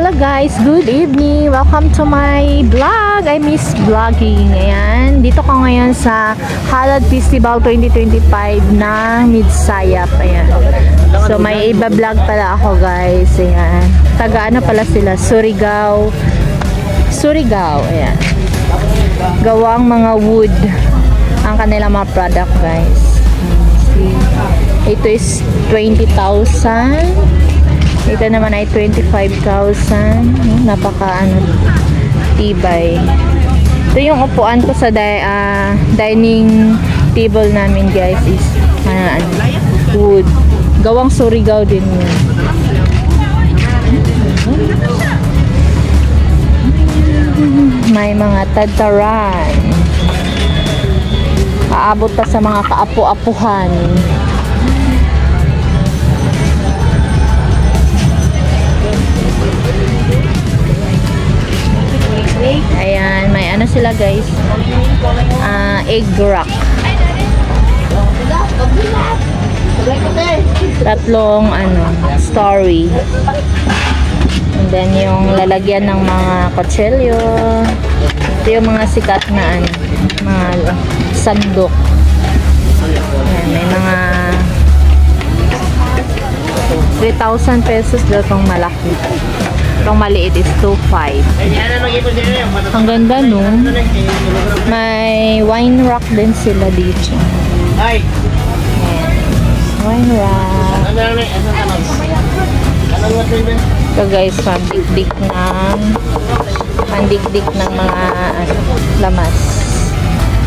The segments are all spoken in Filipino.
Hello guys, good evening. Welcome to my vlog. I miss vlogging. Ayan, dito ko ngayon sa Halad Festival 2025 ng Midsayap. Ayan. So may iba-vlog pala ako guys. Ayan. Taga ano pala sila? Surigao. Ayan. Gawang mga wood ang kanilang mga product guys. See? Ito is 20,000. Ito naman ay 25,000. Napaka tibay. Ito yung upuan ko sa dining table namin guys is wood. Gawang Surigao din yun. May mga tataran. Aabot pa sa mga kaapu-apuhan. Ayan, may ano sila guys, egg rock. Tatlong story. And then yung lalagyan ng mga kutsilyo. Ito yung mga sikat na mga sandok. Ayan, may mga 3,000 pesos daw itong malaki. Itong maliit is 2,500. Ang ganda no. May wine rack din sila dito. Ayan. Wine rack. So guys, pandikdik ng mga lamas.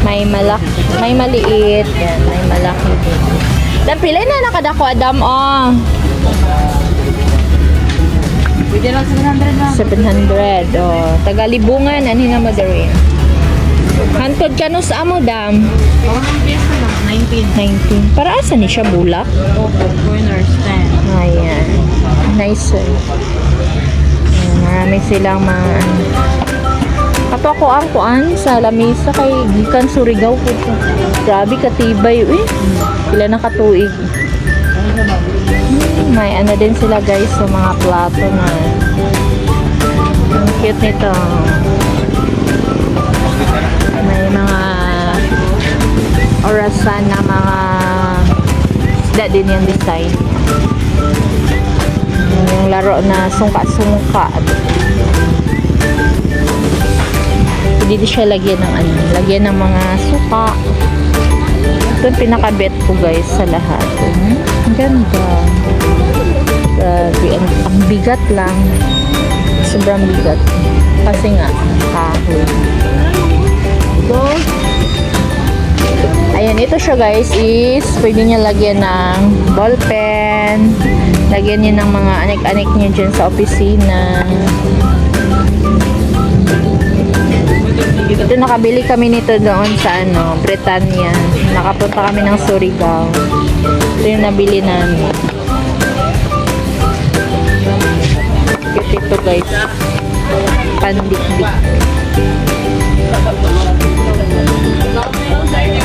May maliit. Yan, may malaki din. Dan pilay na nakadako Adam oh. Pwede lang 700 oh. Tagalibungan ani na madarin. Hantod ka no sa amo dam. 19. Para asa ni siya bulak? Corner stand. Ayan. Nice. Ayan, marami silang mga ato ako ang kuan sa lamisa kay gikan Surigao po. Grabe katibay eh. Pila na katuig. May ano din sila guys sa mga plato na ang cute nito. May mga orasan na mga isda din yung design. Yung laro na sungka-sungka. Pwede siya lagyan ng mga suka. Ito yung pinaka-bet ko guys sa lahat. Ang ganda. Grabe, ang bigat lang. Sobrang bigat. Kasi nga, kahoy. So, ayan, ito siya guys is pwede niya lagyan ng ballpen. Lagyan niya ng mga anik-anik niya dyan sa opisina. Ito nakabili kami nito doon sa Britanya. Nakapunta kami ng Surigao. Ito yung nabili namin. Ito guys. Pandikdik.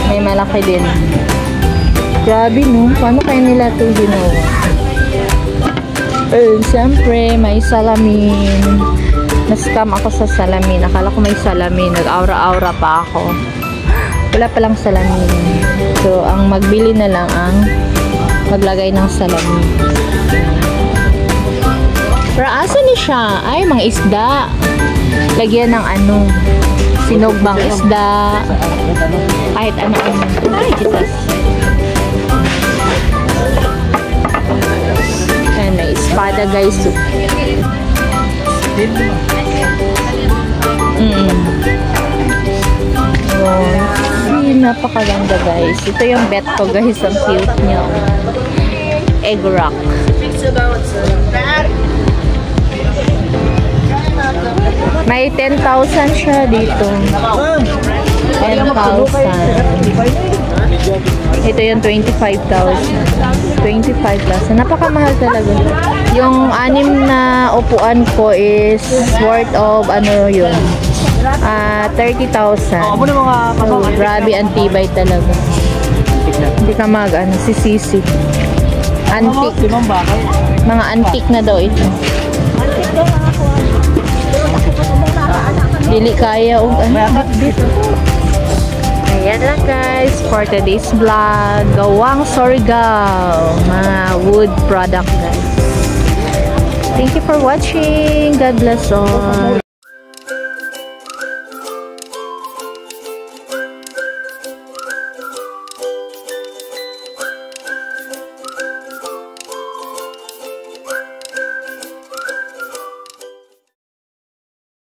May malaki din. Grabe no. Paano kaya nila ito ginawa? Siyempre may salamin. Na-scam ako sa salamin. Akala ko may salamin. Nag-aura-aura pa ako. Wala palang salamin. So, ang magbili na lang ang maglagay ng salamin. Pero asa ni siya? Ay, mga isda. Lagyan ng sinugbang isda. Kahit ano. Ay, Jesus. Ayan, may espada guys. Napakaganda guys. Ito yung bet ko guys. Ang cute niya. Egg rock. May 10,000 siya dito. 10,000. Ito yung 25,000. 25,000. Napakamahal talaga. Yung 6 na upuan ko is worth of 30,000. So, grabe ang tibay talaga. Hindi ka sisisi. Antique. Mga antique na daw ito. Antique daw mga kuwan. Dili kaya og bit. Ayan lang guys for today's vlog. Gawang Surigao, mga wood product guys. Thank you for watching. God bless all.